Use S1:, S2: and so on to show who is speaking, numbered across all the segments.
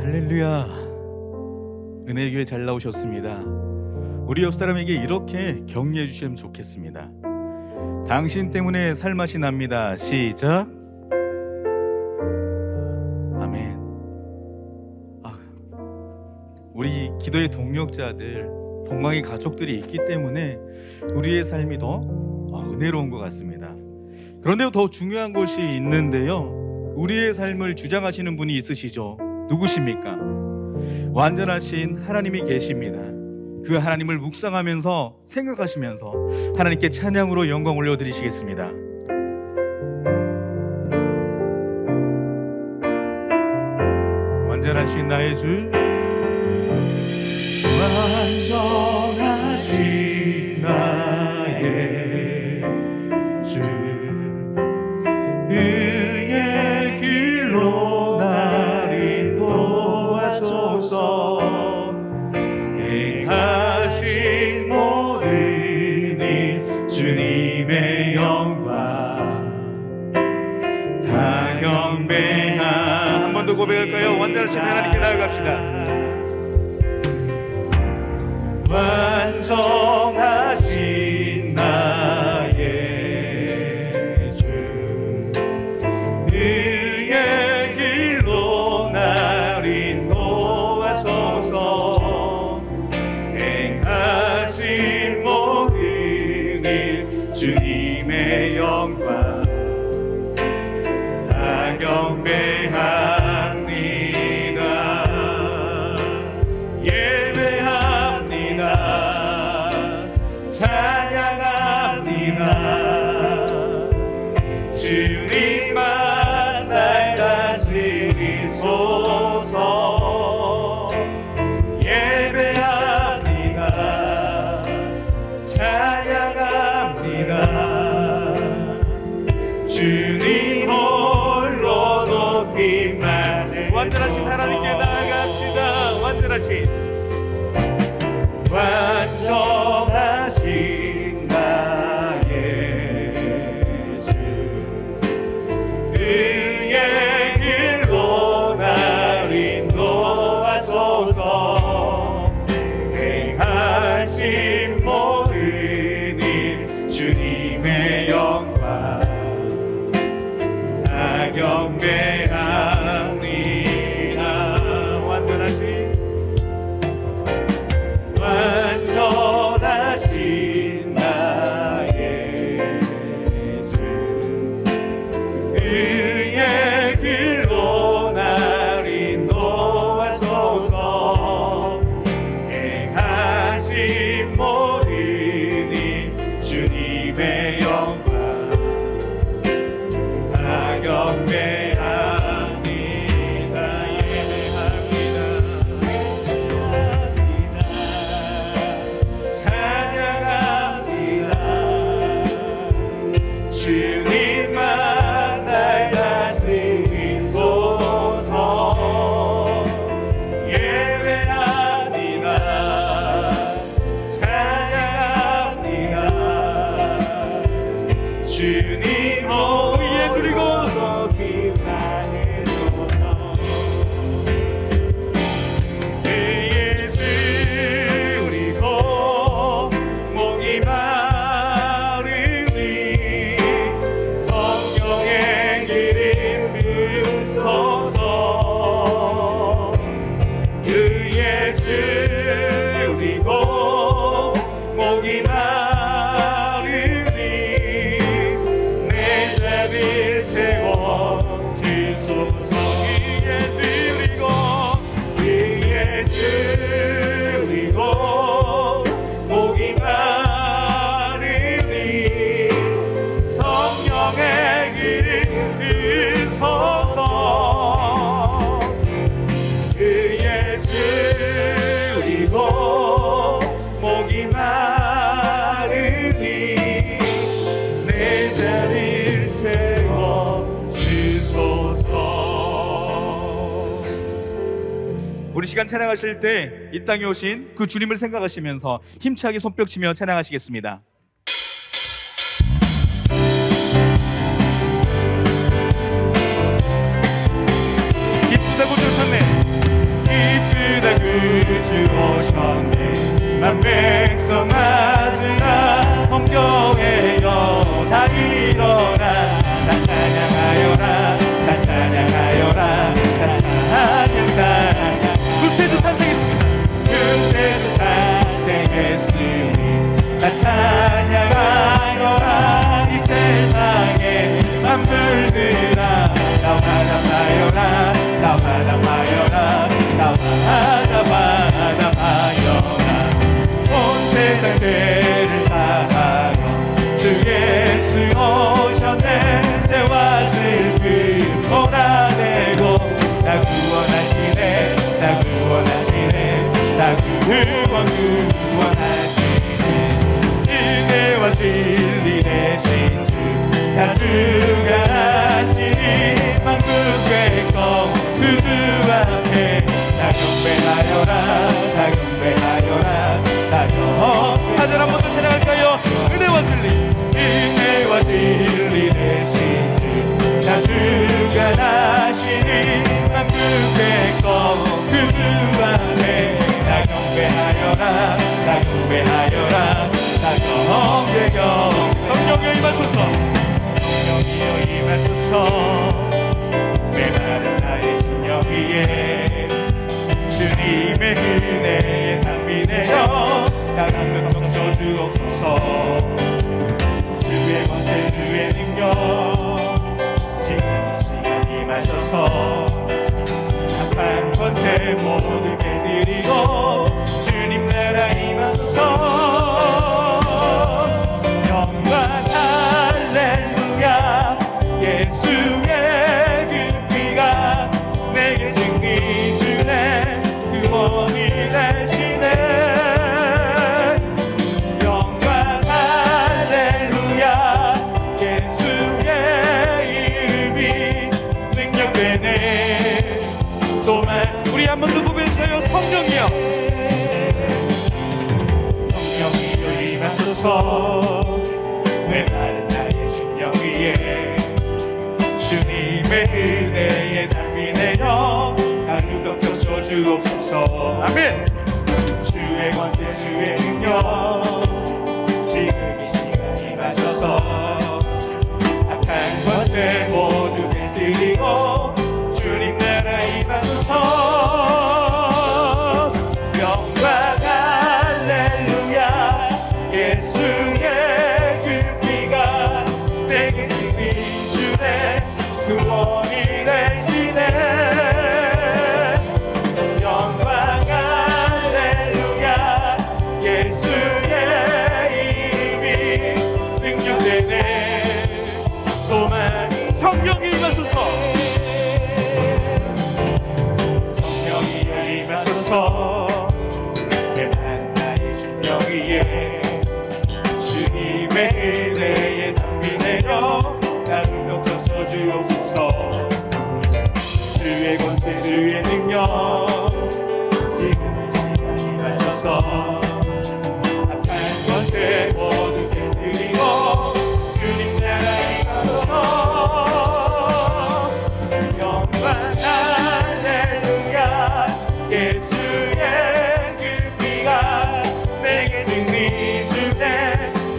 S1: 할렐루야. 은혜의 교회 잘 나오셨습니다. 우리 옆 사람에게 이렇게 격려해 주시면 좋겠습니다. 당신 때문에 살맛이 납니다. 시작. 아멘. 우리 기도의 동력자들, 동방의 가족들이 있기 때문에 우리의 삶이 더 은혜로운 것 같습니다. 그런데 더 중요한 것이 있는데요, 우리의 삶을 주장하시는 분이 있으시죠. 누구십니까? 완전하신 하나님이 계십니다. 그 하나님을 묵상하면서 생각하시면서 하나님께 찬양으로 영광 올려드리시겠습니다. 완전하신 나의 주, 완전하신 나의 주, 그의 길로 나를 인도하소서. 행하신 모든 일 주님의 영광 다 경배하. 한 번 더 고백할까요? 완전하신 하나님께 나아갑시다. 완전하신 나의 주, 그의 길로 날 인도하소서. 행하신 모든 일 주님의 영광 다 경배합니다. 찬양합니다. 주님만 날 다스리소서. 예배합니다. 찬양합니다. 주님 홀로 높임만. 완전하신 하나님께 나아갑시다. 완전하신 나의 주, 그의 길로 날 인도하소서. 행하신 모든 일 주님의 영광 다 경배합니다. 완전하신 나의 주, 그의 길로 날 인도하소서. 행하신 모든 일 주님의 영광 다 경배합니다. 주님만 날 다스리소서. 예배합니다. 찬양합니다. 주님 오예 드리고 높이 받으소서. 그의 주리고 목이 성경의 길 인도소서. 그의 주리고 목이 마르니 내 자리를 채워 주소서. 그의 주리고 그의 주리고 목이 마르니 성령의 길을 서서. 그의 주리고 목이 마르니 내 자리를 채워 주소서. 우리 시간 찬양하실 때 이 땅에 오신 그 주님을 생각하시면서 힘차게 손뼉치며 찬양하시겠습니다. 기쁘다고 들으셨네. 주가 하시니 만국의 백성 그주 앞에 다 경배하여라 다 경배하여라 다 경배. 4절 한 번 더 찬양할까요? 은혜와 진리 되신 주 다 주가 하시니 만국의 백성 그주 앞에 다 경배하여라 다 경배하여라 다 경배경. 성령이여 임하소서 성령이여 임하소서 메마른 나의 심령 위에 주님의 은혜에 담비되어 나를 넘쳐 주옵소서. 주의 권세 주의 능력 지금 이 시간 임하셔서 악한 권세 모두 깨뜨리고 주님 나라 임하소서. 영광 할렐루야 예수의 그 피가 내게 승리 주네 구원이 되시네. 영광 할렐루야 예수의 이름이 능력되네. 소망. 우리 한 번 더 고백해요. 성령이여 성령이여 임하소서 메마른 나의 심령 위에 주님의 은혜에 담비되어 나를 덮여 주옵소서. 아멘. 주의 권세 주의 능력 지금 이 시간 임하셔서 악한 권세 모두 깨뜨리고 주님 나라 임하소서. 영광 할렐루야 예수의 그 피가 내게 승리 주네 구원이 되시네. 영광 할렐루야 예수의 이름이 능력되네. 소망. 성령이 임하소서 성령이 임하소서 메마른 나의 심령 위에 주님의 은혜에 담비되어 나를 덮쳐 주옵소서. 주의 권세 주의 능력 지금 이 시간 임하셔서 악한 권세 모두 깨뜨리고 주님 나라 임하소서. 영광 할렐루야 예수의 그 피가 내게 승리 주네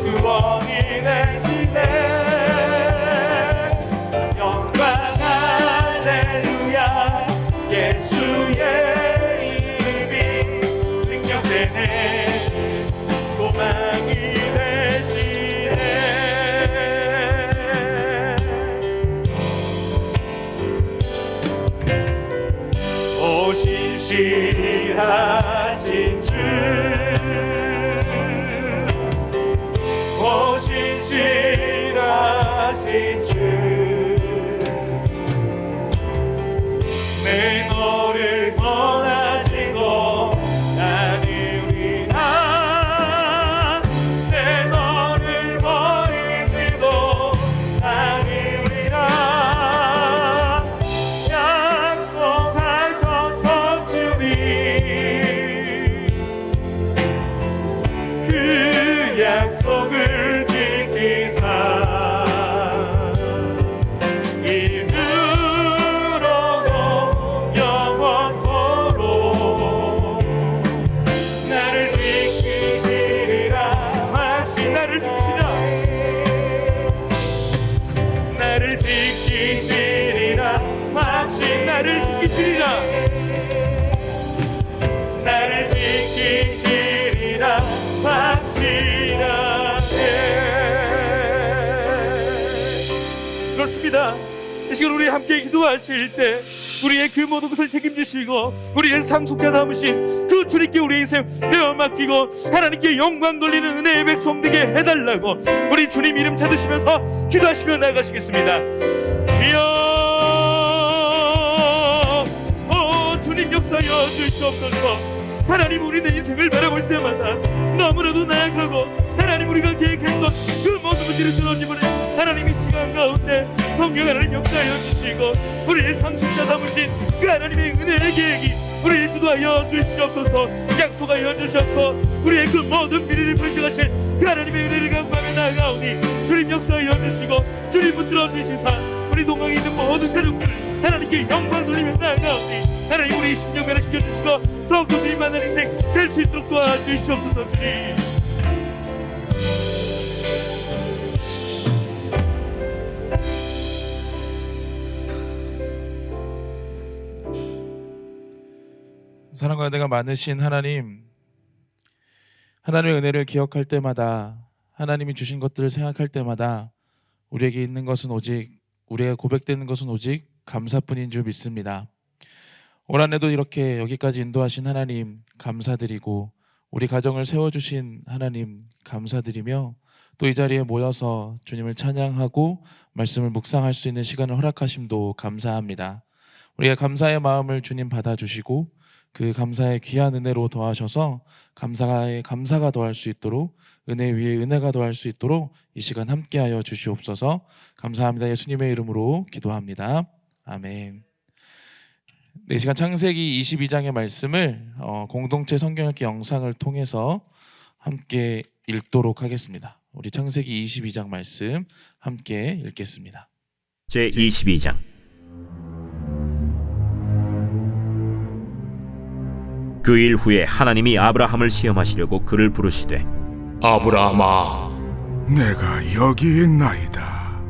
S1: 구원이 되시네. 영광 할렐루야 예수의 이름이 능력되네 소망이 되시네. 오 신실하신 주 오 신실하신 주 내 너를 떠나지도 않으리라 내 너를 버리지도 않으리라. 약속하셨던 주님 그 약속을 지키사 이후로도 영원토록 나를 지키시리라. 마치 나를 지키시라 나를 지키시리라 마치 나를 지키시리라 나를 지키시리라 확신하네. 그렇습니다. 이 시간 우리 함께 기도하실 때 우리의 그 모든 것을 책임지시고 우리의 상속자 남으신 그 주님께 우리의 인생 내어 맡기고 하나님께 영광 돌리는 은혜의 백성 되게 해달라고 우리 주님 이름 찾으시면서 기도하시며 나가시겠습니다. 주여 오 주님 역사여 주시옵소서. 하나님 우리 내 인생을 바라볼 때마다 너무나도 나약하고 하나님 우리가 계획한 것 그 모든 것들을 들어지버려
S2: 하나님 이 시간 가운데 성령 하나님 역사하여 주시고 우리의 상속자 삼으신 그 하나님의 은혜의 계획이 우리를 주도하여 주시옵소서. 약속하여 주셨고 우리의 그 모든 미래를 펼쳐가실 그 하나님의 은혜를 간구하며 나아가오니 주님 역사하여 주시고 주님 붙들어 주시사 우리 동강에 있는 모든 가족들을 하나님께 영광 돌리며 나아가오니 하나님 우리 심령 변화시켜 주시고 더욱더 주님 만난 인생 될 수 있도록 도와주시옵소서. 주님
S3: 사랑과 은혜가 많으신 하나님, 하나님의 은혜를 기억할 때마다, 하나님이 주신 것들을 생각할 때마다 우리에게 있는 것은 오직, 우리가 고백되는 것은 오직 감사뿐인 줄 믿습니다. 올 한 해도 이렇게 여기까지 인도하신 하나님 감사드리고, 우리 가정을 세워주신 하나님 감사드리며, 또 이 자리에 모여서 주님을 찬양하고 말씀을 묵상할 수 있는 시간을 허락하심도 감사합니다. 우리가 감사의 마음을 주님 받아주시고 그 감사의 귀한 은혜로 더하셔서 감사가 더할 수 있도록, 은혜 위에 은혜가 더할 수 있도록 이 시간 함께하여 주시옵소서. 감사합니다. 예수님의 이름으로 기도합니다. 아멘. 이 시간 창세기 22장의 말씀을 공동체 성경읽기 영상을 통해서 함께 읽도록 하겠습니다. 우리 창세기 22장 말씀 함께 읽겠습니다.
S4: 제22장. 그 일 후에 하나님이 아브라함을 시험하시려고 그를 부르시되,
S5: 아브라함아,
S6: 내가 여기 있나이다.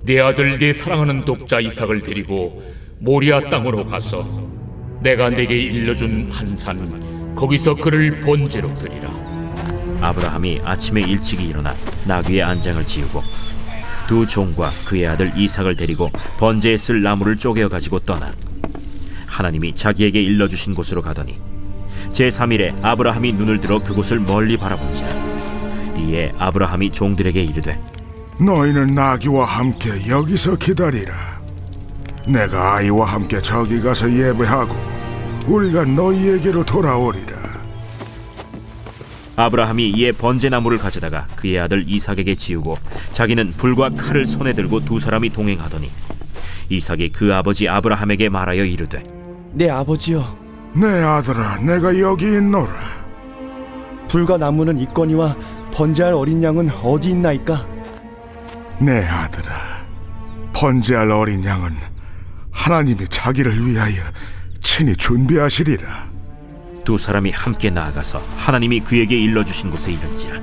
S5: 내 아들 내 사랑하는 독자 이삭을 데리고 모리아 땅으로 가서 내가 네게 일러준 한 산 거기서 그를 번제로 드리라.
S4: 아브라함이 아침에 일찍이 일어나 나귀의 안장을 지우고 두 종과 그의 아들 이삭을 데리고 번제에 쓸 나무를 쪼개어 가지고 떠나 하나님이 자기에게 일러주신 곳으로 가더니 제3일에 아브라함이 눈을 들어 그곳을 멀리 바라본지라. 이에 아브라함이 종들에게 이르되,
S6: 너희는 나귀와 함께 여기서 기다리라. 내가 아이와 함께 저기 가서 예배하고 우리가 너희에게로 돌아오리라.
S4: 아브라함이 이에 번제나무를 가져다가 그의 아들 이삭에게 지우고 자기는 불과 칼을 손에 들고 두 사람이 동행하더니 이삭이 그 아버지 아브라함에게 말하여 이르되,
S7: 내 아버지여,
S6: 내 아들아, 내가 여기 있노라.
S7: 불과 나무는 있거니와 번제할 어린 양은 어디 있나이까?
S6: 내 아들아, 번제할 어린 양은 하나님이 자기를 위하여 친히 준비하시리라.
S4: 두 사람이 함께 나아가서 하나님이 그에게 일러주신 곳에 이른지라.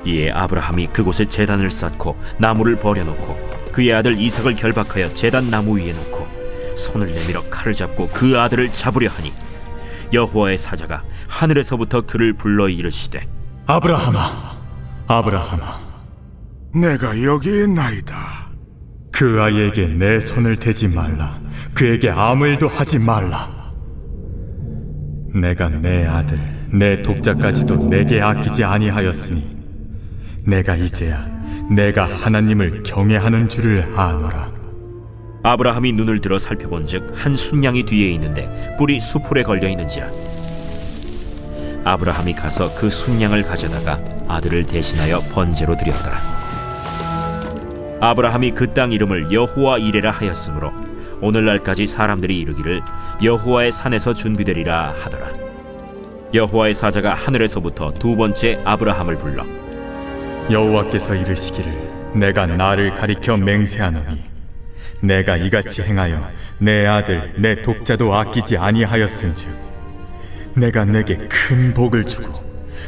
S4: 이에 아브라함이 그곳에 제단을 쌓고 나무를 버려놓고 그의 아들 이삭을 결박하여 제단 나무 위에 놓고 손을 내밀어 칼을 잡고 그 아들을 잡으려 하니 여호와의 사자가 하늘에서부터 그를 불러 이르시되,
S8: 아브라함아, 아브라함아.
S6: 내가 여기 있나이다.
S8: 그 아이에게 내 손을 대지 말라. 그에게 아무 일도 하지 말라. 내가 내 아들, 내 독자까지도 내게 아끼지 아니하였으니 내가 이제야 내가 하나님을 경외하는 줄을 아노라.
S4: 아브라함이 눈을 들어 살펴본즉 한 순양이 뒤에 있는데 뿔이 수풀에 걸려 있는지라. 아브라함이 가서 그 순양을 가져다가 아들을 대신하여 번제로 드렸더라. 아브라함이 그 땅 이름을 여호와 이레라 하였으므로 오늘날까지 사람들이 이르기를 여호와의 산에서 준비되리라 하더라. 여호와의 사자가 하늘에서부터 두 번째 아브라함을 불러
S8: 여호와께서 이르시기를 내가 나를 가리켜 맹세하노니 내가 이같이 행하여 내 아들 내 독자도 아끼지 아니하였은즉 내가 내게 큰 복을 주고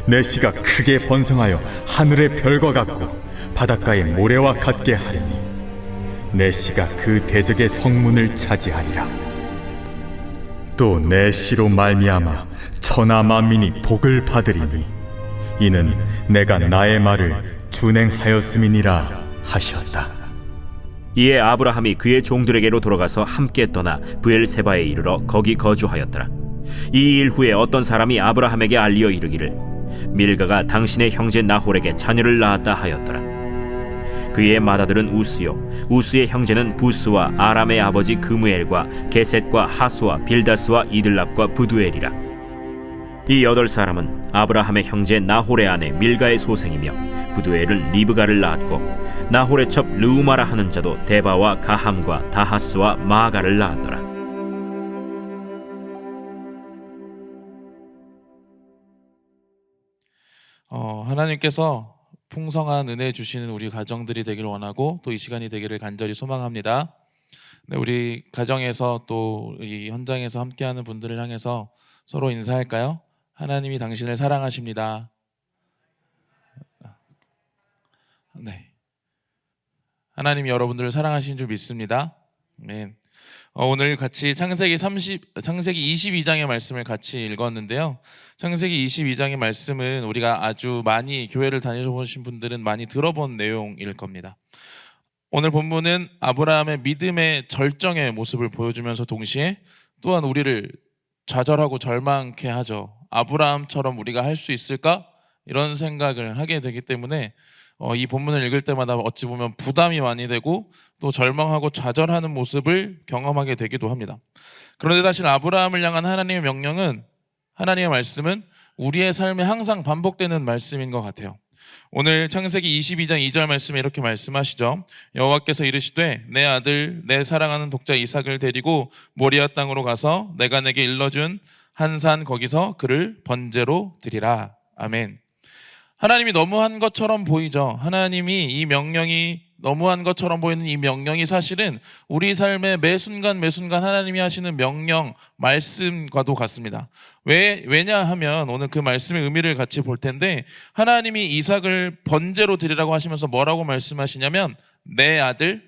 S8: 내 씨가 크게 번성하여 하늘의 별과 같고 바닷가의 모래와 같게 하리니 내 씨가 그 대적의 성문을 차지하리라. 또 내 씨로 말미암아 천하 만민이 복을 받으리니 이는 내가 나의 말을 준행하였음이니라 하셨다.
S4: 이에 아브라함이 그의 종들에게로 돌아가서 함께 떠나 브엘세바에 이르러 거기 거주하였더라. 이 일 후에 어떤 사람이 아브라함에게 알리어 이르기를 밀가가 당신의 형제 나홀에게 자녀를 낳았다 하였더라. 그의 맏아들은 우스요, 우스의 형제는 부스와 아람의 아버지 그무엘과 게셋과 하수와 빌다스와 이들랍과 부두엘이라. 이 8사람은 아브라함의 형제 나홀의 아내 밀가의 소생이며 부두엘은 리브가를 낳았고 나홀의 첩 르우마라 하는 자도 데바와 가함과 다하스와 마아가를 낳았더라.
S3: 하나님께서 풍성한 은혜 주시는 우리 가정들이 되기를 원하고 또 이 시간이 되기를 간절히 소망합니다. 네, 우리 가정에서 또 이 현장에서 함께하는 분들을 향해서 서로 인사할까요? 하나님이 당신을 사랑하십니다. 네, 하나님이 여러분들을 사랑하시는 줄 믿습니다. 아멘. 오늘 같이 창세기 22장의 말씀을 같이 읽었는데요. 창세기 22장의 말씀은 우리가 아주 많이 교회를 다녀보신 분들은 많이 들어본 내용일 겁니다. 오늘 본문은 아브라함의 믿음의 절정의 모습을 보여주면서 동시에 또한 우리를 좌절하고 절망케 하죠. 아브라함처럼 우리가 할 수 있을까? 이런 생각을 하게 되기 때문에 이 본문을 읽을 때마다 어찌 보면 부담이 많이 되고 또 절망하고 좌절하는 모습을 경험하게 되기도 합니다. 그런데 사실 아브라함을 향한 하나님의 명령은, 하나님의 말씀은 우리의 삶에 항상 반복되는 말씀인 것 같아요. 오늘 창세기 22장 2절 말씀에 이렇게 말씀하시죠. 여호와께서 이르시되 내 아들 내 사랑하는 독자 이삭을 데리고 모리아 땅으로 가서 내가 내게 일러준 한 산 거기서 그를 번제로 드리라. 아멘. 하나님이 너무한 것처럼 보이죠. 하나님이 이 명령이 너무한 것처럼 보이는 이 명령이 사실은 우리 삶의 매 순간 하나님이 하시는 명령, 말씀과도 같습니다. 왜냐하면 오늘 그 말씀의 의미를 같이 볼 텐데, 하나님이 이삭을 번제로 드리라고 하시면서 뭐라고 말씀하시냐면 내 아들,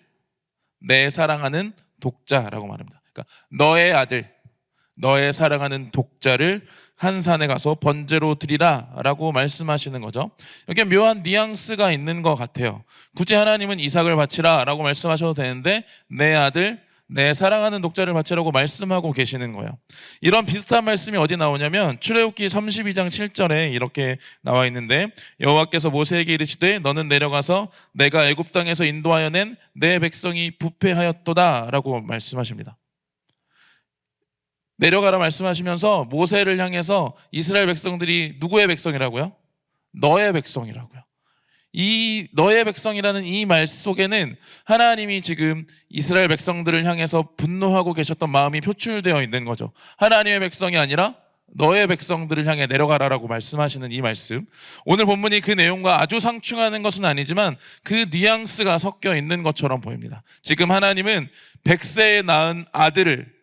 S3: 내 사랑하는 독자라고 말합니다. 그러니까 너의 아들, 너의 사랑하는 독자를 한 산에 가서 번제로 드리라 라고 말씀하시는 거죠. 여기에 묘한 뉘앙스가 있는 것 같아요. 굳이 하나님은 이삭을 바치라 라고 말씀하셔도 되는데 내 아들, 내 사랑하는 독자를 바치라고 말씀하고 계시는 거예요. 이런 비슷한 말씀이 어디 나오냐면 출애굽기 32장 7절에 이렇게 나와 있는데, 여호와께서 모세에게 이르시되 너는 내려가서 내가 애굽 땅에서 인도하여 낸 내 백성이 부패하였도다 라고 말씀하십니다. 내려가라 말씀하시면서 모세를 향해서 이스라엘 백성들이 누구의 백성이라고요? 너의 백성이라고요. 이 너의 백성이라는 이 말 속에는 하나님이 지금 이스라엘 백성들을 향해서 분노하고 계셨던 마음이 표출되어 있는 거죠. 하나님의 백성이 아니라 너의 백성들을 향해 내려가라라고 말씀하시는 이 말씀, 오늘 본문이 그 내용과 아주 상충하는 것은 아니지만 그 뉘앙스가 섞여 있는 것처럼 보입니다. 지금 하나님은 100세에 낳은 아들을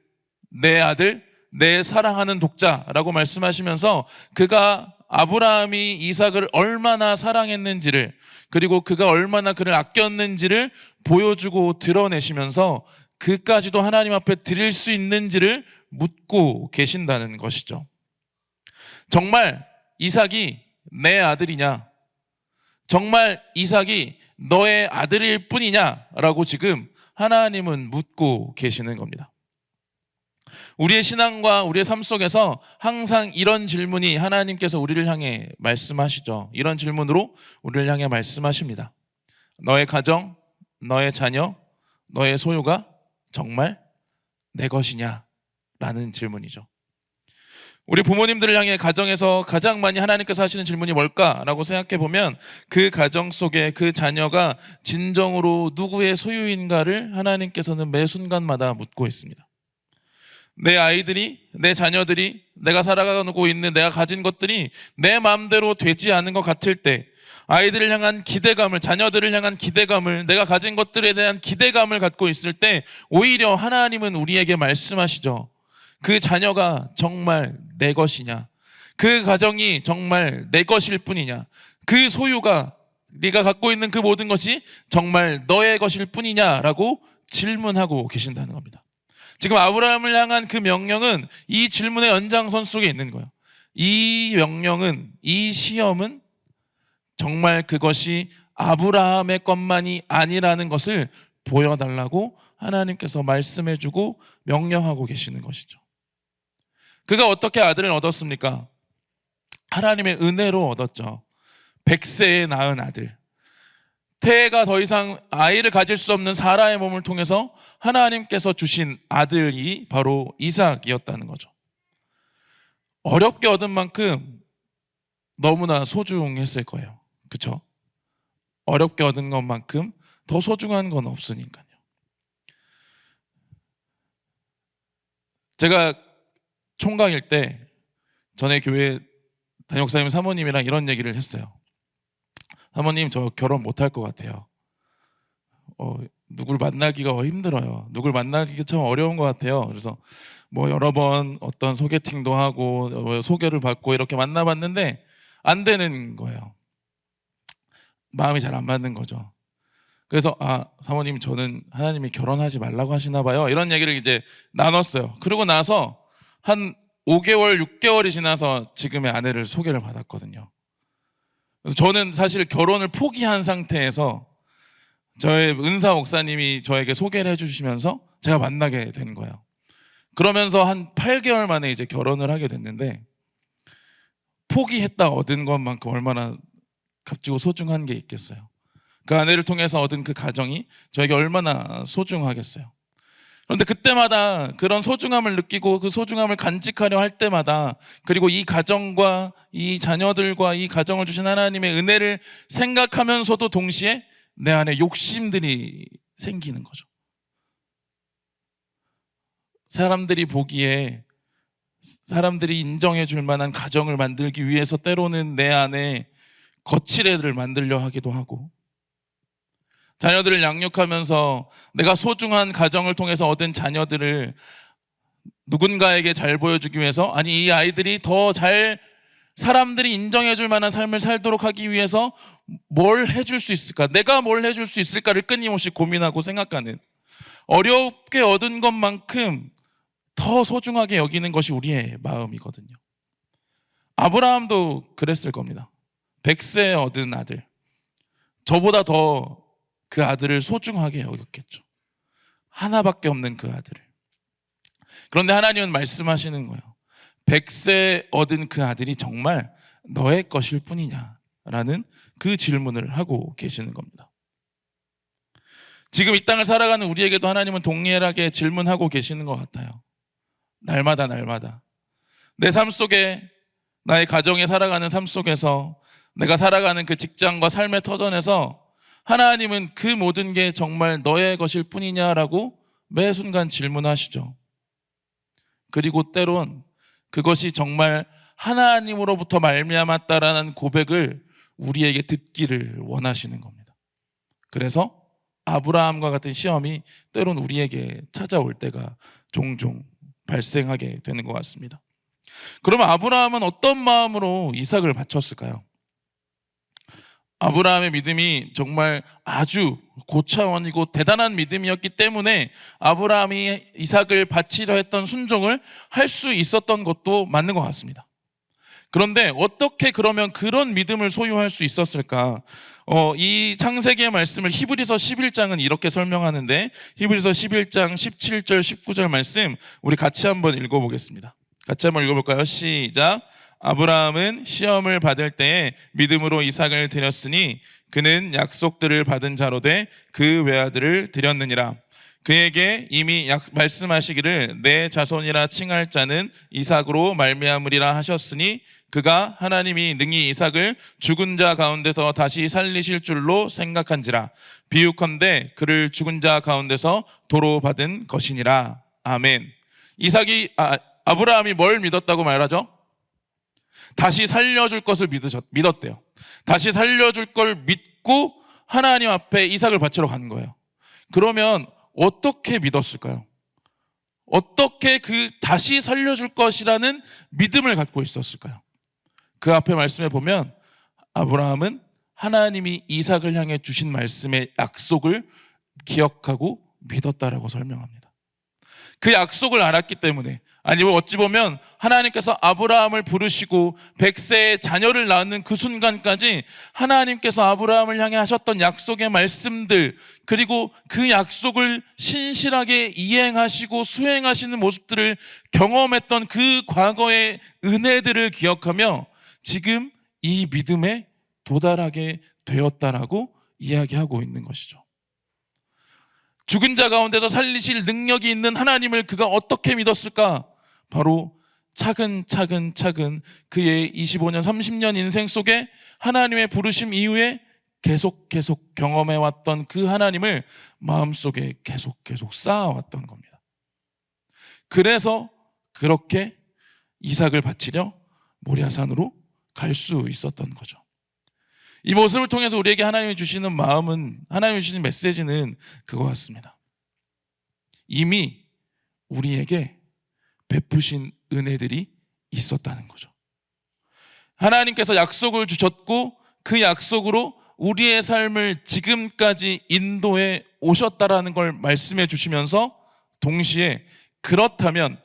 S3: 내 아들, 내 사랑하는 독자라고 말씀하시면서 그가 아브라함이 이삭을 얼마나 사랑했는지를, 그리고 그가 얼마나 그를 아꼈는지를 보여주고 드러내시면서 그까지도 하나님 앞에 드릴 수 있는지를 묻고 계신다는 것이죠. 정말 이삭이 내 아들이냐? 정말 이삭이 너의 아들일 뿐이냐라고 지금 하나님은 묻고 계시는 겁니다. 우리의 신앙과 우리의 삶 속에서 항상 이런 질문이 하나님께서 우리를 향해 말씀하시죠. 이런 질문으로 우리를 향해 말씀하십니다. 너의 가정, 너의 자녀, 너의 소유가 정말 내 것이냐? 라는 질문이죠. 우리 부모님들을 향해 가정에서 가장 많이 하나님께서 하시는 질문이 뭘까라고 생각해 보면 그 가정 속에 그 자녀가 진정으로 누구의 소유인가를 하나님께서는 매 순간마다 묻고 있습니다. 내 아이들이, 내 자녀들이, 내가 살아가고 있는 내가 가진 것들이 내 마음대로 되지 않은 것 같을 때, 아이들을 향한 기대감을, 자녀들을 향한 기대감을, 내가 가진 것들에 대한 기대감을 갖고 있을 때 오히려 하나님은 우리에게 말씀하시죠. 그 자녀가 정말 내 것이냐? 그 가정이 정말 내 것일 뿐이냐? 그 소유가, 네가 갖고 있는 그 모든 것이 정말 너의 것일 뿐이냐라고 질문하고 계신다는 겁니다. 지금 아브라함을 향한 그 명령은 이 질문의 연장선 속에 있는 거예요. 이 명령은, 이 시험은 정말 그것이 아브라함의 것만이 아니라는 것을 보여달라고 하나님께서 말씀해주고 명령하고 계시는 것이죠. 그가 어떻게 아들을 얻었습니까? 하나님의 은혜로 얻었죠. 100세에 낳은 아들. 태가 더 이상 아이를 가질 수 없는 사라의 몸을 통해서 하나님께서 주신 아들이 바로 이삭이었다는 거죠. 어렵게 얻은 만큼 너무나 소중했을 거예요. 그렇죠? 어렵게 얻은 것만큼 더 소중한 건 없으니까요. 제가 총각일 때 전에 교회 담임목사님 사모님이랑 이런 얘기를 했어요. 사모님, 저 결혼 못할 것 같아요. 누굴 만나기가 힘들어요. 누굴 만나기가 참 어려운 것 같아요. 그래서 뭐 여러 번 어떤 소개팅도 하고 소개를 받고 이렇게 만나봤는데 안 되는 거예요. 마음이 잘 안 맞는 거죠. 그래서 사모님, 저는 하나님이 결혼하지 말라고 하시나 봐요. 이런 얘기를 이제 나눴어요. 그러고 나서 한 5개월, 6개월이 지나서 지금의 아내를 소개를 받았거든요. 그래서 저는 사실 결혼을 포기한 상태에서 저의 은사 목사님이 저에게 소개를 해주시면서 제가 만나게 된 거예요. 그러면서 한 8개월 만에 이제 결혼을 하게 됐는데, 포기했다 얻은 것만큼 얼마나 값지고 소중한 게 있겠어요. 그 아내를 통해서 얻은 그 가정이 저에게 얼마나 소중하겠어요. 그런데 그때마다 그런 소중함을 느끼고 그 소중함을 간직하려 할 때마다, 그리고 이 가정과 이 자녀들과 이 가정을 주신 하나님의 은혜를 생각하면서도 동시에 내 안에 욕심들이 생기는 거죠. 사람들이 보기에, 사람들이 인정해 줄 만한 가정을 만들기 위해서 때로는 내 안에 거칠애를 만들려 하기도 하고, 자녀들을 양육하면서 내가 소중한 가정을 통해서 얻은 자녀들을 누군가에게 잘 보여주기 위해서, 아니 이 아이들이 더 잘 사람들이 인정해 줄 만한 삶을 살도록 하기 위해서 뭘 해줄 수 있을까, 내가 뭘 해줄 수 있을까를 끊임없이 고민하고 생각하는, 어렵게 얻은 것만큼 더 소중하게 여기는 것이 우리의 마음이거든요. 아브라함도 그랬을 겁니다. 100세에 얻은 아들, 저보다 더 그 아들을 소중하게 여겼겠죠. 하나밖에 없는 그 아들을. 그런데 하나님은 말씀하시는 거예요. 100세 얻은 그 아들이 정말 너의 것일 뿐이냐라는 그 질문을 하고 계시는 겁니다. 지금 이 땅을 살아가는 우리에게도 하나님은 동일하게 질문하고 계시는 것 같아요. 날마다 내 삶 속에, 나의 가정에 살아가는 삶 속에서, 내가 살아가는 그 직장과 삶의 터전에서 하나님은 그 모든 게 정말 너의 것일 뿐이냐라고 매 순간 질문하시죠. 그리고 때론 그것이 정말 하나님으로부터 말미암았다라는 고백을 우리에게 듣기를 원하시는 겁니다. 그래서 아브라함과 같은 시험이 때론 우리에게 찾아올 때가 종종 발생하게 되는 것 같습니다. 그러면 아브라함은 어떤 마음으로 이삭을 바쳤을까요? 아브라함의 믿음이 정말 아주 고차원이고 대단한 믿음이었기 때문에 아브라함이 이삭을 바치려 했던 순종을 할 수 있었던 것도 맞는 것 같습니다. 그런데 어떻게 그러면 그런 믿음을 소유할 수 있었을까? 이 창세기의 말씀을 히브리서 11장은 이렇게 설명하는데, 히브리서 11장 17절 19절 말씀 우리 같이 한번 읽어보겠습니다. 같이 한번 읽어볼까요? 시작. 아브라함은 시험을 받을 때에 믿음으로 이삭을 드렸으니 그는 약속들을 받은 자로 돼 그 외아들을 드렸느니라. 그에게 이미 말씀하시기를 내 자손이라 칭할 자는 이삭으로 말미암으리라 하셨으니 그가 하나님이 능히 이삭을 죽은 자 가운데서 다시 살리실 줄로 생각한지라. 비유컨대 그를 죽은 자 가운데서 도로 받은 것이니라. 아멘. 아브라함이 뭘 믿었다고 말하죠? 다시 살려줄 것을 믿었대요. 다시 살려줄 걸 믿고 하나님 앞에 이삭을 바치러 간 거예요. 그러면 어떻게 믿었을까요? 어떻게 그 다시 살려줄 것이라는 믿음을 갖고 있었을까요? 그 앞에 말씀에 보면 아브라함은 하나님이 이삭을 향해 주신 말씀의 약속을 기억하고 믿었다라고 설명합니다. 그 약속을 알았기 때문에, 아니면 어찌 보면 하나님께서 아브라함을 부르시고 100세의 자녀를 낳는 그 순간까지 하나님께서 아브라함을 향해 하셨던 약속의 말씀들, 그리고 그 약속을 신실하게 이행하시고 수행하시는 모습들을 경험했던 그 과거의 은혜들을 기억하며 지금 이 믿음에 도달하게 되었다라고 이야기하고 있는 것이죠. 죽은 자 가운데서 살리실 능력이 있는 하나님을 그가 어떻게 믿었을까? 바로 차근차근 그의 25년 30년 인생 속에 하나님의 부르심 이후에 계속 경험해왔던 그 하나님을 마음속에 계속 쌓아왔던 겁니다. 그래서 그렇게 이삭을 바치려 모리아산으로 갈 수 있었던 거죠. 이 모습을 통해서 우리에게 하나님이 주시는 마음은, 하나님이 주시는 메시지는 그거 같습니다. 이미 우리에게 베푸신 은혜들이 있었다는 거죠. 하나님께서 약속을 주셨고 그 약속으로 우리의 삶을 지금까지 인도해 오셨다라는 걸 말씀해 주시면서 동시에 그렇다면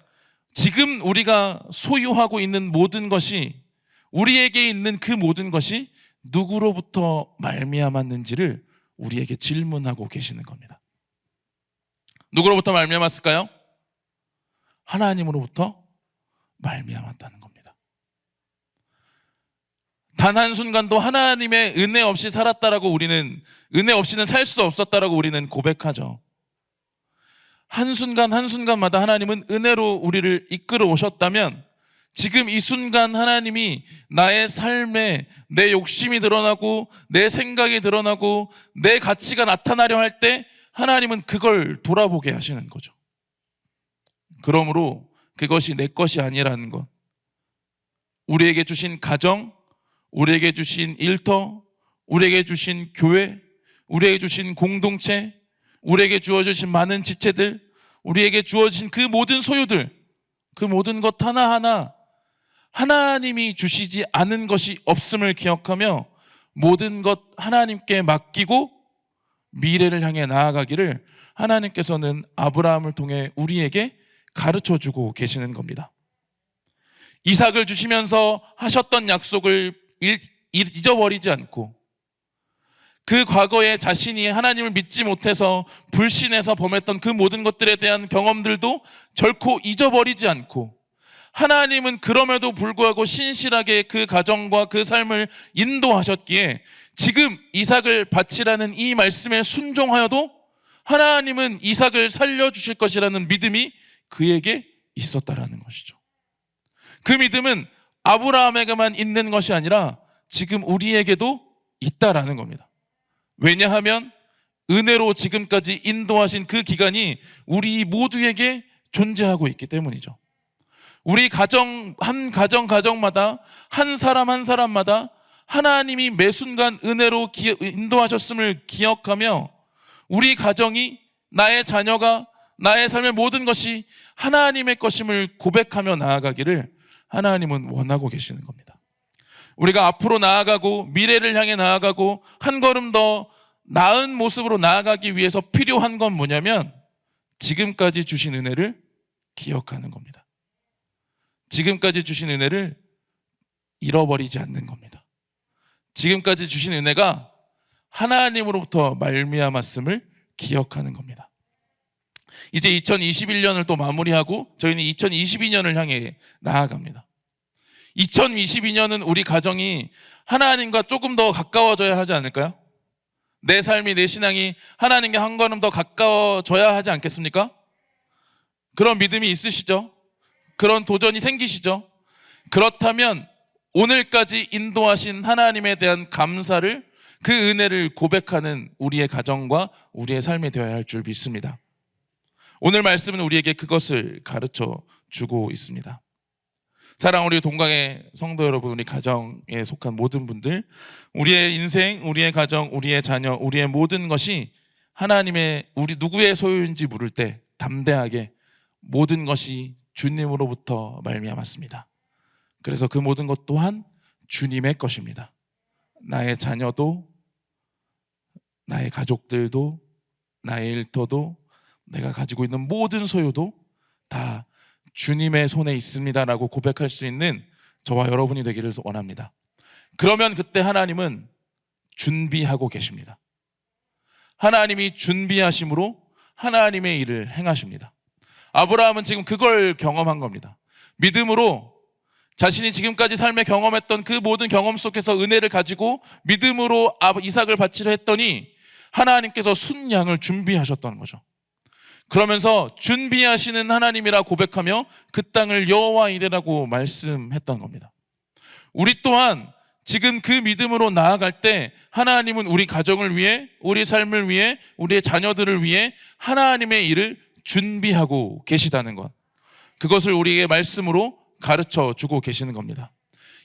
S3: 지금 우리가 소유하고 있는 모든 것이, 우리에게 있는 그 모든 것이 누구로부터 말미암았는지를 우리에게 질문하고 계시는 겁니다. 누구로부터 말미암았을까요? 하나님으로부터 말미암았다는 겁니다. 단 한순간도 하나님의 은혜 없이 살았다라고 우리는, 은혜 없이는 살 수 없었다라고 우리는 고백하죠. 한순간마다 하나님은 은혜로 우리를 이끌어 오셨다면 지금 이 순간 하나님이 나의 삶에 내 욕심이 드러나고 내 생각이 드러나고 내 가치가 나타나려 할 때 하나님은 그걸 돌아보게 하시는 거죠. 그러므로 그것이 내 것이 아니라는 것, 우리에게 주신 가정, 우리에게 주신 일터, 우리에게 주신 교회, 우리에게 주신 공동체, 우리에게 주어주신 많은 지체들, 우리에게 주어진 그 모든 소유들, 그 모든 것 하나하나 하나님이 주시지 않은 것이 없음을 기억하며 모든 것 하나님께 맡기고 미래를 향해 나아가기를 하나님께서는 아브라함을 통해 우리에게 가르쳐주고 계시는 겁니다. 이삭을 주시면서 하셨던 약속을 잊어버리지 않고 그 과거에 자신이 하나님을 믿지 못해서 불신해서 범했던 그 모든 것들에 대한 경험들도 결코 잊어버리지 않고 하나님은 그럼에도 불구하고 신실하게 그 가정과 그 삶을 인도하셨기에 지금 이삭을 바치라는 이 말씀에 순종하여도 하나님은 이삭을 살려주실 것이라는 믿음이 그에게 있었다라는 것이죠. 그 믿음은 아브라함에게만 있는 것이 아니라 지금 우리에게도 있다라는 겁니다. 왜냐하면 은혜로 지금까지 인도하신 그 기간이 우리 모두에게 존재하고 있기 때문이죠. 우리 가정마다 한 사람마다 하나님이 매 순간 은혜로 인도하셨음을 기억하며 우리 가정이, 나의 자녀가, 나의 삶의 모든 것이 하나님의 것임을 고백하며 나아가기를 하나님은 원하고 계시는 겁니다. 우리가 앞으로 나아가고 미래를 향해 나아가고 한 걸음 더 나은 모습으로 나아가기 위해서 필요한 건 뭐냐면 지금까지 주신 은혜를 기억하는 겁니다. 지금까지 주신 은혜를 잃어버리지 않는 겁니다. 지금까지 주신 은혜가 하나님으로부터 말미암았음을 기억하는 겁니다. 이제 2021년을 또 마무리하고 저희는 2022년을 향해 나아갑니다. 2022년은 우리 가정이 하나님과 조금 더 가까워져야 하지 않을까요? 내 삶이, 내 신앙이 하나님께 한 걸음 더 가까워져야 하지 않겠습니까? 그런 믿음이 있으시죠? 그런 도전이 생기시죠? 그렇다면 오늘까지 인도하신 하나님에 대한 감사를, 그 은혜를 고백하는 우리의 가정과 우리의 삶이 되어야 할 줄 믿습니다. 오늘 말씀은 우리에게 그것을 가르쳐 주고 있습니다. 사랑 우리 동강의 성도 여러분, 우리 가정에 속한 모든 분들, 우리의 인생, 우리의 가정, 우리의 자녀, 우리의 모든 것이 하나님의, 우리 누구의 소유인지 물을 때 담대하게 모든 것이 주님으로부터 말미암았습니다. 그래서 그 모든 것 또한 주님의 것입니다. 나의 자녀도, 나의 가족들도, 나의 일터도, 내가 가지고 있는 모든 소유도 다 주님의 손에 있습니다라고 고백할 수 있는 저와 여러분이 되기를 원합니다. 그러면 그때 하나님은 준비하고 계십니다. 하나님이 준비하심으로 하나님의 일을 행하십니다. 아브라함은 지금 그걸 경험한 겁니다. 믿음으로 자신이 지금까지 삶에 경험했던 그 모든 경험 속에서 은혜를 가지고 믿음으로 이삭을 바치려 했더니 하나님께서 순양을 준비하셨던 거죠. 그러면서 준비하시는 하나님이라 고백하며 그 땅을 여호와 이레라고 말씀했던 겁니다. 우리 또한 지금 그 믿음으로 나아갈 때 하나님은 우리 가정을 위해, 우리 삶을 위해, 우리의 자녀들을 위해 하나님의 일을 준비하고 계시다는 것, 그것을 우리에게 말씀으로 가르쳐 주고 계시는 겁니다.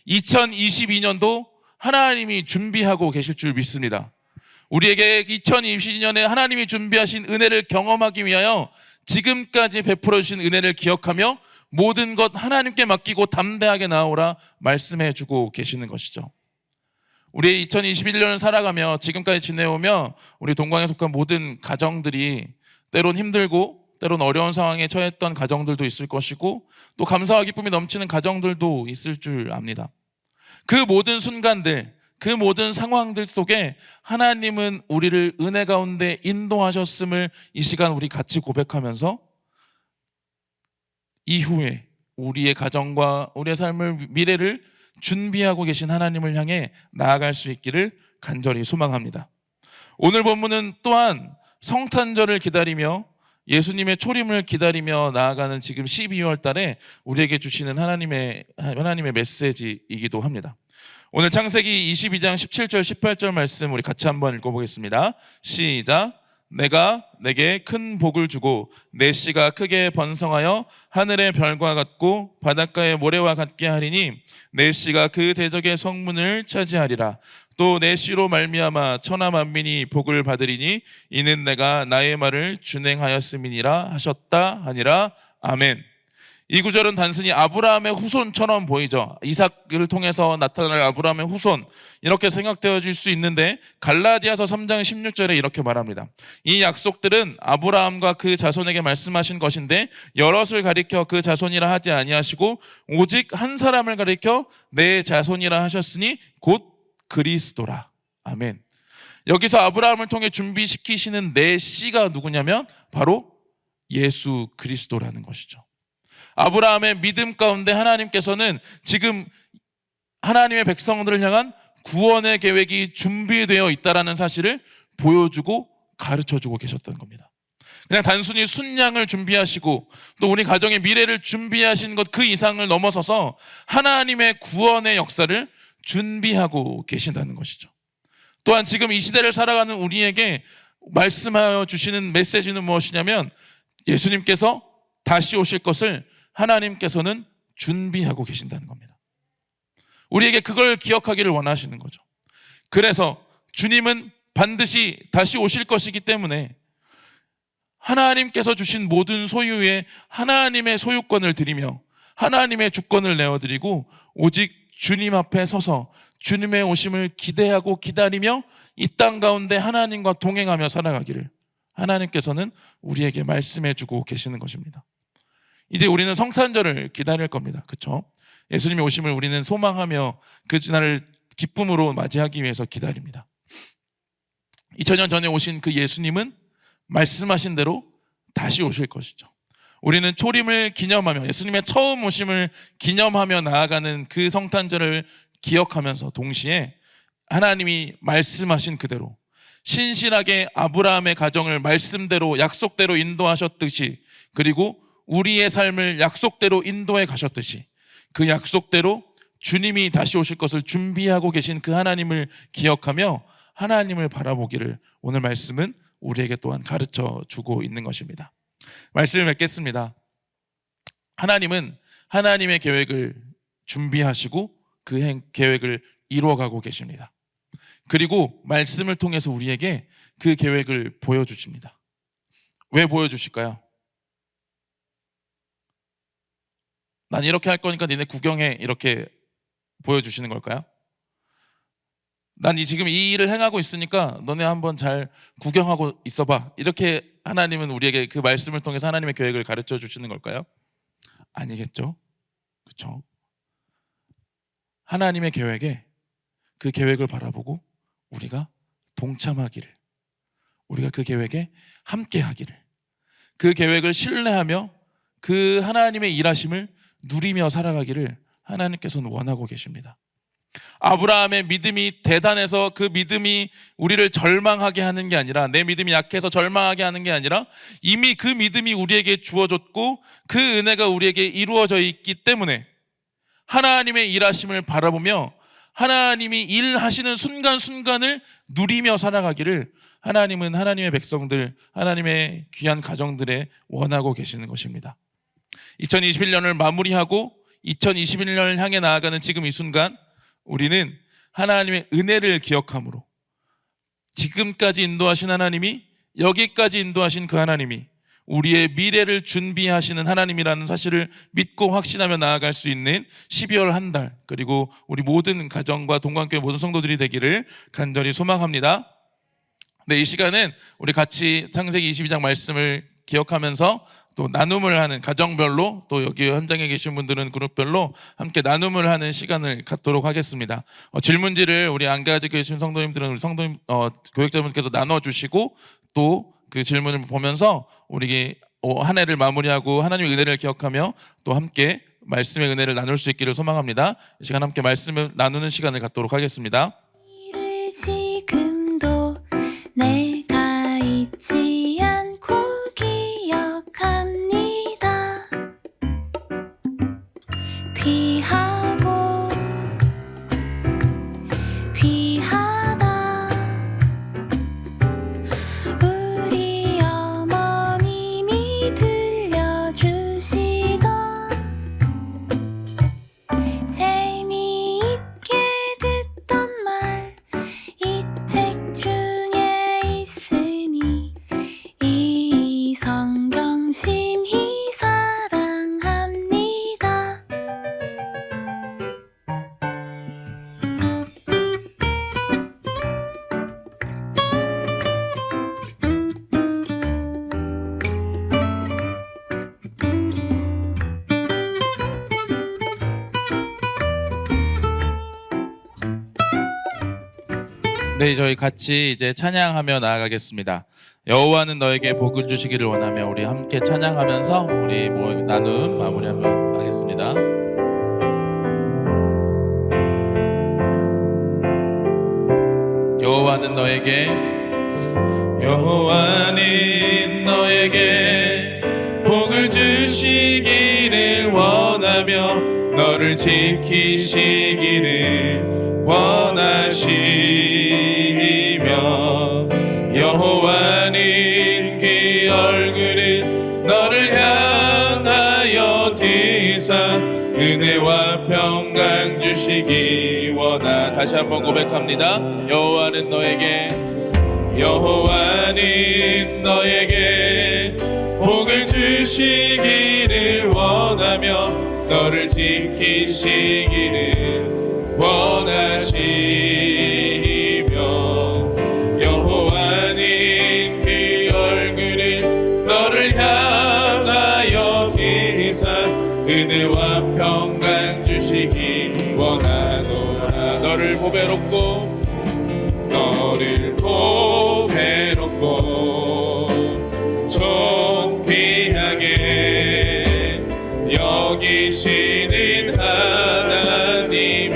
S3: 2022년도 하나님이 준비하고 계실 줄 믿습니다. 우리에게 2022년에 하나님이 준비하신 은혜를 경험하기 위하여 지금까지 베풀어 주신 은혜를 기억하며 모든 것 하나님께 맡기고 담대하게 나아오라 말씀해 주고 계시는 것이죠. 우리 2021년을 살아가며 지금까지 지내오며 우리 동광에 속한 모든 가정들이 때론 힘들고 때론 어려운 상황에 처했던 가정들도 있을 것이고 또 감사와 기쁨이 넘치는 가정들도 있을 줄 압니다. 그 모든 순간들, 그 모든 상황들 속에 하나님은 우리를 은혜 가운데 인도하셨음을 이 시간 우리 같이 고백하면서 이후에 우리의 가정과 우리의 삶을, 미래를 준비하고 계신 하나님을 향해 나아갈 수 있기를 간절히 소망합니다. 오늘 본문은 또한 성탄절을 기다리며 예수님의 초림을 기다리며 나아가는 지금 12월 달에 우리에게 주시는 하나님의 메시지이기도 합니다. 오늘 창세기 22장 17절 18절 말씀 우리 같이 한번 읽어보겠습니다. 시작. 내가 내게 큰 복을 주고 내 씨가 크게 번성하여 하늘의 별과 같고 바닷가의 모래와 같게 하리니 내 씨가 그 대적의 성문을 차지하리라. 또 내 씨로 말미암아 천하 만민이 복을 받으리니 이는 내가 나의 말을 준행하였음이니라 하셨다 하니라. 아멘. 이 구절은 단순히 아브라함의 후손처럼 보이죠. 이삭을 통해서 나타날 아브라함의 후손, 이렇게 생각되어질 수 있는데 갈라디아서 3장 16절에 이렇게 말합니다. 이 약속들은 아브라함과 그 자손에게 말씀하신 것인데 여럿을 가리켜 그 자손이라 하지 아니하시고 오직 한 사람을 가리켜 내 자손이라 하셨으니 곧 그리스도라. 아멘. 여기서 아브라함을 통해 준비시키시는 내 씨가 누구냐면 바로 예수 그리스도라는 것이죠. 아브라함의 믿음 가운데 하나님께서는 지금 하나님의 백성들을 향한 구원의 계획이 준비되어 있다는 사실을 보여주고 가르쳐주고 계셨던 겁니다. 그냥 단순히 순양을 준비하시고 또 우리 가정의 미래를 준비하신 것 그 이상을 넘어서서 하나님의 구원의 역사를 준비하고 계신다는 것이죠. 또한 지금 이 시대를 살아가는 우리에게 말씀하여 주시는 메시지는 무엇이냐면 예수님께서 다시 오실 것을 하나님께서는 준비하고 계신다는 겁니다. 우리에게 그걸 기억하기를 원하시는 거죠. 그래서 주님은 반드시 다시 오실 것이기 때문에 하나님께서 주신 모든 소유에 하나님의 소유권을 드리며 하나님의 주권을 내어드리고 오직 주님 앞에 서서 주님의 오심을 기대하고 기다리며 이 땅 가운데 하나님과 동행하며 살아가기를 하나님께서는 우리에게 말씀해 주고 계시는 것입니다. 이제 우리는 성탄절을 기다릴 겁니다. 그렇죠? 예수님의 오심을 우리는 소망하며 그 날을 기쁨으로 맞이하기 위해서 기다립니다. 2000년 전에 오신 그 예수님은 말씀하신 대로 다시 오실 것이죠. 우리는 초림을 기념하며 예수님의 처음 오심을 기념하며 나아가는 그 성탄절을 기억하면서 동시에 하나님이 말씀하신 그대로 신실하게 아브라함의 가정을 말씀대로 약속대로 인도하셨듯이 그리고 우리의 삶을 약속대로 인도해 가셨듯이 그 약속대로 주님이 다시 오실 것을 준비하고 계신 그 하나님을 기억하며 하나님을 바라보기를 오늘 말씀은 우리에게 또한 가르쳐 주고 있는 것입니다. 말씀을 맺겠습니다. 하나님은 하나님의 계획을 준비하시고 그 계획을 이루어가고 계십니다. 그리고 말씀을 통해서 우리에게 그 계획을 보여주십니다. 왜 보여주실까요? 난 이렇게 할 거니까 니네 구경해, 이렇게 보여주시는 걸까요? 난 지금 이 일을 행하고 있으니까 너네 한번 잘 구경하고 있어봐, 이렇게 하나님은 우리에게 그 말씀을 통해서 하나님의 계획을 가르쳐 주시는 걸까요? 아니겠죠? 그렇죠? 하나님의 계획에 그 계획을 바라보고 우리가 동참하기를, 우리가 그 계획에 함께하기를, 그 계획을 신뢰하며 그 하나님의 일하심을 누리며 살아가기를 하나님께서는 원하고 계십니다. 아브라함의 믿음이 대단해서 그 믿음이 우리를 절망하게 하는 게 아니라, 내 믿음이 약해서 절망하게 하는 게 아니라, 이미 그 믿음이 우리에게 주어졌고 그 은혜가 우리에게 이루어져 있기 때문에 하나님의 일하심을 바라보며 하나님이 일하시는 순간순간을 누리며 살아가기를 하나님은 하나님의 백성들, 하나님의 귀한 가정들에 원하고 계시는 것입니다. 2021년을 마무리하고 2021년을 향해 나아가는 지금 이 순간, 우리는 하나님의 은혜를 기억함으로, 지금까지 인도하신 하나님이, 여기까지 인도하신 그 하나님이 우리의 미래를 준비하시는 하나님이라는 사실을 믿고 확신하며 나아갈 수 있는 12월 한 달, 그리고 우리 모든 가정과 동관교회 모든 성도들이 되기를 간절히 소망합니다. 네, 이 시간은 우리 같이 창세기 22장 말씀을 기억하면서 또 나눔을 하는, 가정별로, 또 여기 현장에 계신 분들은 그룹별로 함께 나눔을 하는 시간을 갖도록 하겠습니다. 질문지를 우리 안 가지고 계신 성도님들은 우리 성도님, 교육자분께서 나눠주시고, 또 그 질문을 보면서 우리 한 해를 마무리하고 하나님의 은혜를 기억하며 또 함께 말씀의 은혜를 나눌 수 있기를 소망합니다. 이 시간 함께 말씀을 나누는 시간을 갖도록 하겠습니다.
S9: 지금도 내가 잊지 않고 기억합니다. 귀하고 귀하다. 우리 어머님이 들려주시던 재미있게 듣던 말, 이 책 중에 있으니 이 성경 심히 사랑합니다.
S3: 네, 저희 같이 이제 찬양하며 나아가겠습니다. 여호와는 너에게 복을 주시기를 원하며, 우리 함께 찬양하면서 우리 나눔 마무리하며 하겠습니다. 여호와는 너에게 복을 주시기를 원하며 너를 지키시기를 원하시며, 여호와는 그 얼굴을 너를 향하여 드사 은혜와 평강 주시기 원하. 다시 한번 고백합니다. 여호와는 너에게 복을 주시기를 원하며 너를 지키시기를 원하시며, 여호와는 그 얼굴을 너를 향하여 드사 은혜와 평강 주시기 원하노라. 너를 보배롭고 존귀하게 여기시는 하나님이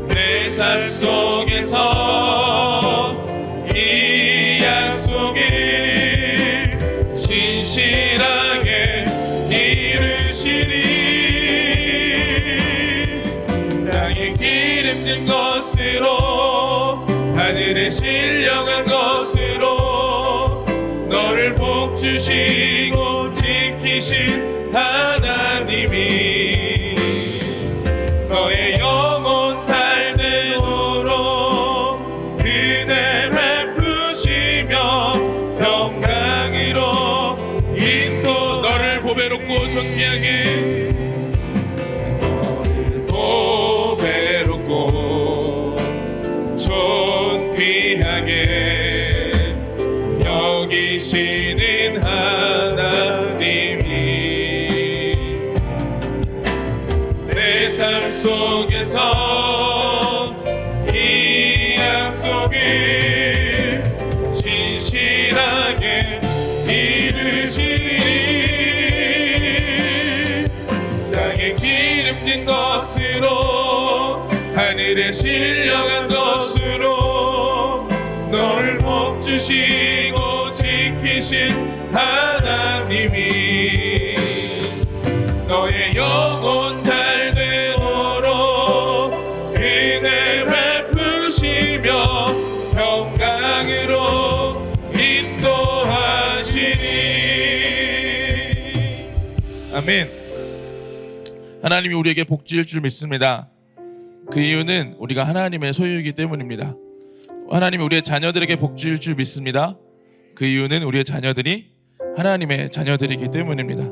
S3: 내 삶 속에서 이 약속을 신실하게 이루시리. 땅에 기름진 것으로 하늘에 신령한 것으로 너를 복주시고 지키신 하나님이 너의 영혼 잘 되도록 그대 베푸시며 평강으로 인도. 너를 보배롭고 존귀하게, 너를 보배롭고 존귀하게 여기시는 하나님이 내 삶 속에서 이 약속을 신실하게 이루시리. 땅에 기름 있는 것으로 하늘에 신령한 것으로 너를 복주시고 지키신 하나님이 너의 영혼 잘 되도록 은혜 베푸시며 평강으로 인도하시니. 아멘. 하나님이 우리에게 복 주실 줄 믿습니다. 그 이유는 우리가 하나님의 소유이기 때문입니다. 하나님이 우리의 자녀들에게 복 주실 줄 믿습니다. 그 이유는 우리의 자녀들이 하나님의 자녀들이기 때문입니다.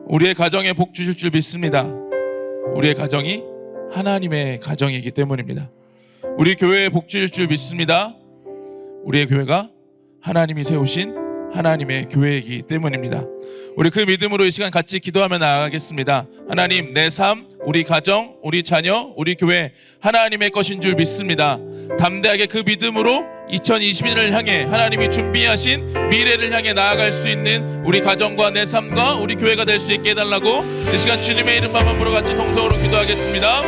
S3: 우리의 가정에 복 주실 줄 믿습니다. 우리의 가정이 하나님의 가정이기 때문입니다. 우리 교회에 복 주실 줄 믿습니다. 우리의 교회가 하나님이 세우신 하나님의 교회이기 때문입니다. 우리 그 믿음으로 이 시간 같이 기도하며 나아가겠습니다. 하나님, 내 삶, 우리 가정, 우리 자녀, 우리 교회 하나님의 것인 줄 믿습니다. 담대하게 그 믿음으로 2022년을 향해 하나님이 준비하신 미래를 향해 나아갈 수 있는 우리 가정과 내 삶과 우리 교회가 될 수 있게 해달라고 이 시간 주님의 이름만 함부로 같이 동성으로 기도하겠습니다.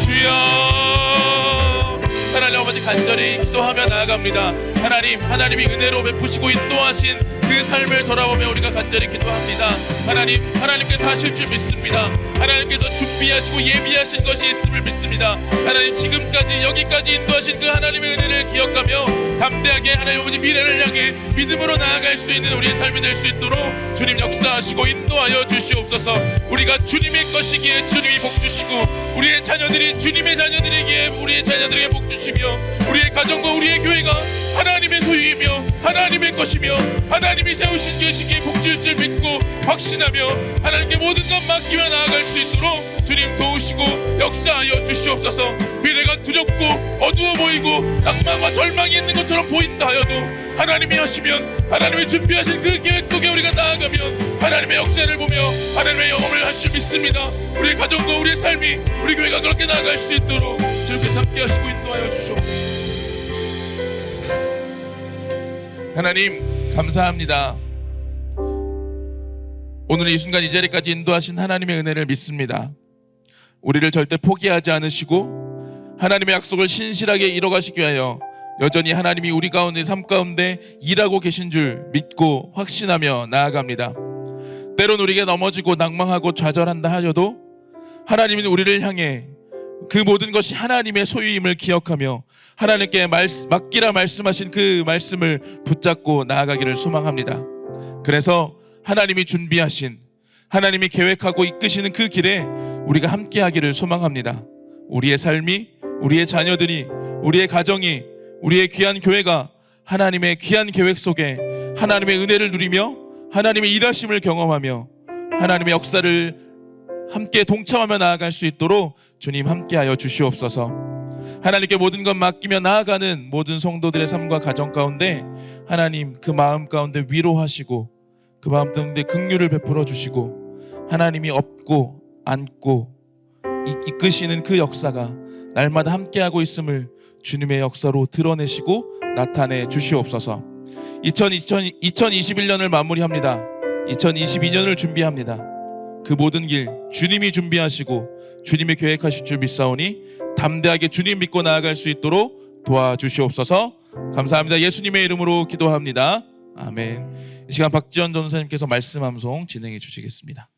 S3: 주여, 하나님 아버지, 간절히 기도하며 나아갑니다. 하나님이 은혜로 베푸시고 인도하신 그 삶을 돌아보며 우리가 간절히 기도합니다. 하나님께서 하실 줄 믿습니다. 하나님께서 준비하시고 예비하신 것이 있음을 믿습니다. 하나님, 지금까지 여기까지 인도하신 그 하나님의 은혜를 기억하며 담대하게 하나님 아버지 미래를 향해 믿음으로 나아갈 수 있는 우리의 삶이 될 수 있도록 주님 역사하시고 인도하여 주시옵소서. 우리가 주님의 것이기에 주님이 복 주시고 우리의 자녀들이 주님의 자녀들이기에 우리의 자녀들에게 복 주시며 우리의 가정과 우리의 교회가 하나님의 소유이며 하나님의 것이며 하나님이 세우신 것이기에 복 줄 줄 믿고 확신하며 하나님께 모든 것 맡기며 나아갈 수 있도록 주님 도우시고 역사하여 주시옵소서. 미래가 두렵고 어두워 보이고 낭만과 절망이 있는 것처럼 보인다 하여도 하나님이 하시면 하나님이 준비하신 그 계획 속에 우리가 나아가면 하나님의 역사를 보며 하나님의 영험을 할 줄 믿습니다. 우리의 가정과 우리의 삶이 우리 교회가 그렇게 나아갈 수 있도록 주님께서 함께 하시고 인도하여 주시옵소서. 하나님, 감사합니다. 오늘 이 순간 이 자리까지 인도하신 하나님의 은혜를 믿습니다. 우리를 절대 포기하지 않으시고 하나님의 약속을 신실하게 이뤄가시기 위하여 여전히 하나님이 우리 가운데 삶 가운데 일하고 계신 줄 믿고 확신하며 나아갑니다. 때론 우리가 넘어지고 낭망하고 좌절한다 하여도 하나님은 우리를 향해 그 모든 것이 하나님의 소유임을 기억하며 하나님께 맡기라 말씀하신 그 말씀을 붙잡고 나아가기를 소망합니다. 그래서 하나님이 준비하신, 하나님이 계획하고 이끄시는 그 길에 우리가 함께하기를 소망합니다. 우리의 삶이, 우리의 자녀들이, 우리의 가정이, 우리의 귀한 교회가 하나님의 귀한 계획 속에 하나님의 은혜를 누리며 하나님의 일하심을 경험하며 하나님의 역사를 함께 동참하며 나아갈 수 있도록 주님 함께하여 주시옵소서. 하나님께 모든 것 맡기며 나아가는 모든 성도들의 삶과 가정 가운데 하나님 그 마음 가운데 위로하시고 그 마음 가운데 긍휼을 베풀어 주시고 하나님이 업고 안고 이끄시는 그 역사가 날마다 함께하고 있음을 주님의 역사로 드러내시고 나타내 주시옵소서. 2021년을 마무리합니다. 2022년을 준비합니다. 그 모든 길 주님이 준비하시고 주님이 계획하실 줄 믿사오니 담대하게 주님 믿고 나아갈 수 있도록 도와주시옵소서. 감사합니다. 예수님의 이름으로 기도합니다. 아멘. 이 시간 박지원 전사님께서 말씀 암송 진행해 주시겠습니다.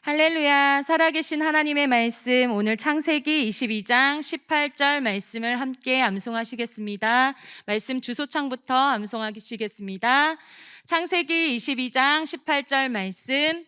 S10: 할렐루야. 살아계신 하나님의 말씀, 오늘 창세기 22장 18절 말씀을 함께 암송하시겠습니다. 말씀 주소창부터 암송하시겠습니다. 창세기 22장 18절 말씀,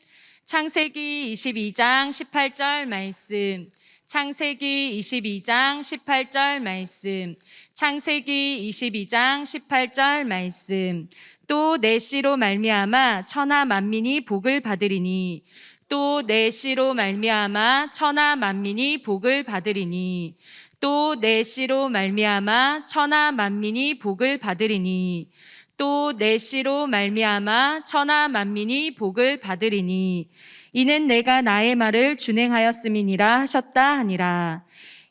S10: 창세기 22장 18절 말씀, 창세기 22장 18절 말씀, 창세기 22장 18절 말씀. 또 내 씨로 말미암아 천하 만민이 복을 받으리니, 또 내 씨로 말미암아 천하 만민이 복을 받으리니, 또 내 씨로 말미암아 천하 만민이 복을 받으리니, 또 내 씨로 말미암아 천하 만민이 복을 받으리니, 이는 내가 나의 말을 준행하였음이니라 하셨다 하니라.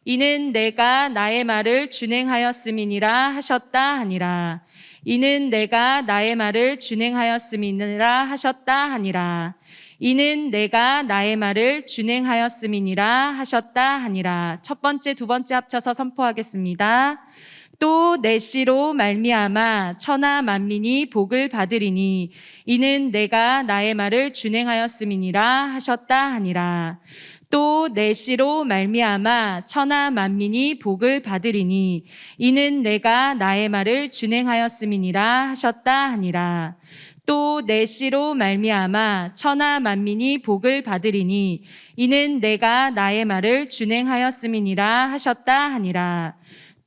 S10: 이는 내가 나의 말을 준행하였음이니라 하셨다 하니라. 이는 내가 나의 말을 준행하였음이니라 하셨다 하니라. 이는 내가 나의 말을 준행하였음이니라 하셨다 하니라. 첫 번째, 두 번째 합쳐서 선포하겠습니다. 또 내 씨로 말미암아 천하 만민이 복을 받으리니 이는 내가 나의 말을 준행하였음이니라 하셨다 하니라. 또 내 씨로 말미암아 천하 만민이 복을 받으리니 이는 내가 나의 말을 준행하였음이니라 하셨다 하니라. 또 내 씨로 말미암아 천하 만민이 복을 받으리니 이는 내가 나의 말을 준행하였음이니라 하셨다 하니라.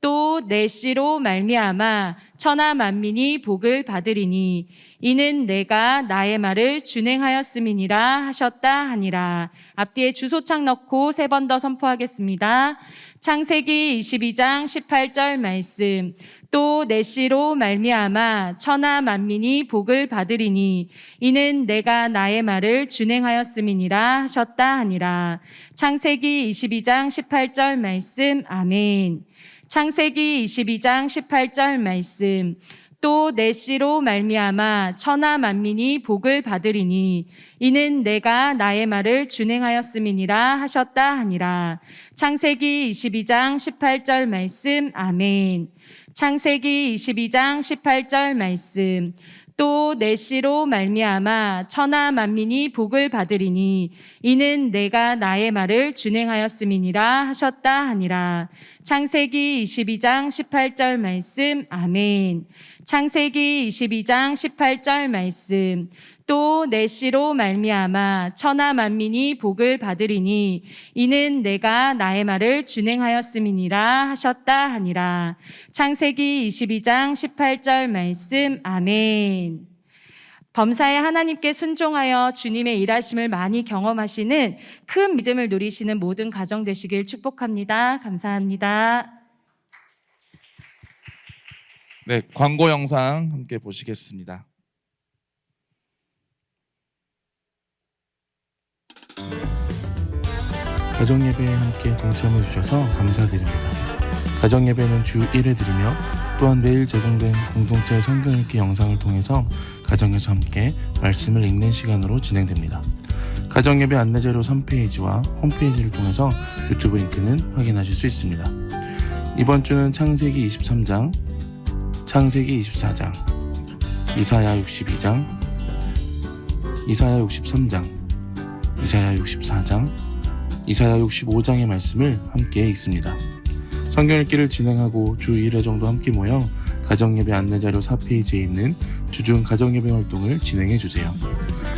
S10: 또 내 씨로 말미암아 천하 만민이 복을 받으리니 이는 내가 나의 말을 준행하였음이니라 하셨다 하니라. 앞뒤에 주소창 넣고 세 번 더 선포하겠습니다. 창세기 22장 18절 말씀. 또 내 씨로 말미암아 천하 만민이 복을 받으리니 이는 내가 나의 말을 준행하였음이니라 하셨다 하니라. 창세기 22장 18절 말씀. 아멘. 창세기 22장 18절 말씀. 또 내 씨로 말미암아 천하 만민이 복을 받으리니 이는 내가 나의 말을 준행하였음이니라 하셨다 하니라. 창세기 22장 18절 말씀. 아멘. 창세기 22장 18절 말씀. 또 내 씨로 말미암아 천하 만민이 복을 받으리니 이는 내가 나의 말을 준행하였음이니라 하셨다 하니라. 창세기 22장 18절 말씀. 아멘. 창세기 22장 18절 말씀. 또 내 씨로 말미암아 천하 만민이 복을 받으리니 이는 내가 나의 말을 준행하였음이니라 하셨다 하니라. 창세기 22장 18절 말씀. 아멘. 범사에 하나님께 순종하여 주님의 일하심을 많이 경험하시는 큰 믿음을 누리시는 모든 가정 되시길 축복합니다. 감사합니다.
S3: 네, 광고 영상 함께 보시겠습니다.
S11: 가정예배에 함께 동참해 주셔서 감사드립니다. 가정예배는 주 1회 드리며 또한 매일 제공된 공동체 성경 읽기 영상을 통해서 가정에서 함께 말씀을 읽는 시간으로 진행됩니다. 가정예배 안내자료 3페이지와 홈페이지를 통해서 유튜브 링크는 확인하실 수 있습니다. 이번 주는 창세기 23장, 창세기 24장, 이사야 62장, 이사야 63장, 이사야 64장, 이사야 65장의 말씀을 함께 읽습니다. 성경 읽기를 진행하고 주 1회 정도 함께 모여 가정예배 안내자료 4페이지에 있는 주중 가정예배 활동을 진행해 주세요.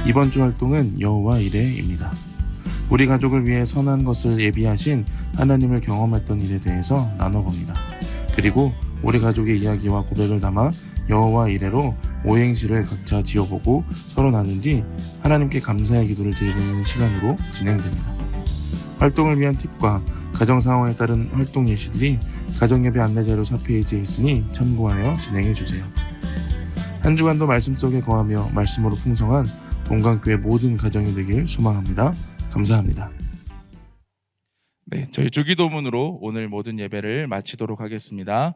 S11: 이번 주 활동은 여호와 이레입니다. 우리 가족을 위해 선한 것을 예비하신 하나님을 경험했던 일에 대해서 나눠봅니다. 그리고 우리 가족의 이야기와 고백을 담아 여호와 이레로 오행시를 각자 지어보고 서로 나눈 뒤 하나님께 감사의 기도를 드리는 시간으로 진행됩니다. 활동을 위한 팁과 가정 상황에 따른 활동 예시들이 가정예배 안내자료 4페이지에 있으니 참고하여 진행해 주세요. 한 주간도 말씀 속에 거하며 말씀으로 풍성한 동강교회 모든 가정이 되길 소망합니다. 감사합니다.
S3: 네, 저희 주기도문으로 오늘 모든 예배를 마치도록 하겠습니다.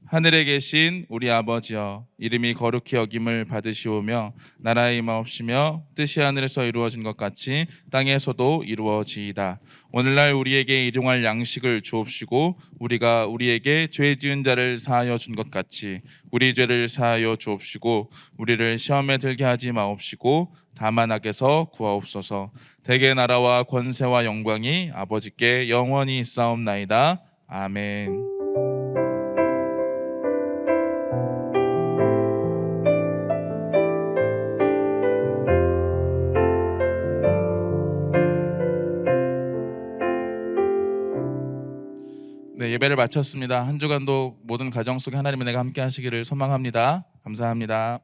S3: 하늘에 계신 우리 아버지여, 이름이 거룩히 여김을 받으시오며 나라의 임하옵시며 뜻이 하늘에서 이루어진 것 같이 땅에서도 이루어지이다. 오늘날 우리에게 일용할 양식을 주옵시고 우리가 우리에게 죄 지은 자를 사하여 준 것 같이 우리 죄를 사하여 주옵시고 우리를 시험에 들게 하지 마옵시고 다만 악에서 구하옵소서. 대개 나라와 권세와 영광이 아버지께 영원히 있사옵나이다. 아멘. 네, 예배를 마쳤습니다. 한 주간도 모든 가정 속에 하나님의 은혜가 함께 하시기를 소망합니다. 감사합니다.